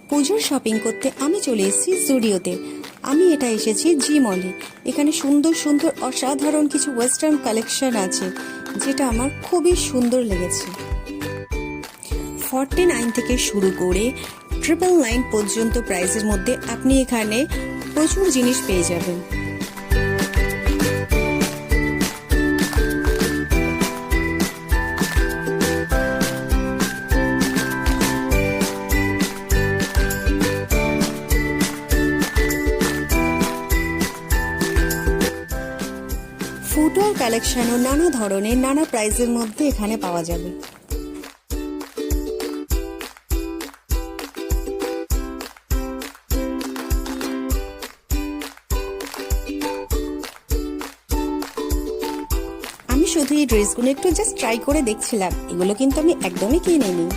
পুজোর শপিং করতে আমি চলে এসেছি জুডিওতে। আমি এটা এসেছি জি মলে। এখানে সুন্দর সুন্দর অসাধারণ কিছু ওয়েস্টার্ন কালেকশন আছে, যেটা আমার খুবই সুন্দর লেগেছে। 49 থেকে শুরু করে 999 পর্যন্ত প্রাইসের মধ্যে আপনি এখানে প্রচুর জিনিস পেয়ে যাবেন। ফুটওয়্যার কালেকশনও নানা ধরনের নানা প্রাইসের মধ্যে এখানে পাওয়া যাবে। আমি শুধু এই ড্রেসগুলো একটু জাস্ট ট্রাই করে দেখছিলাম, এগুলো কিন্তু আমি একদমই কিনিনি।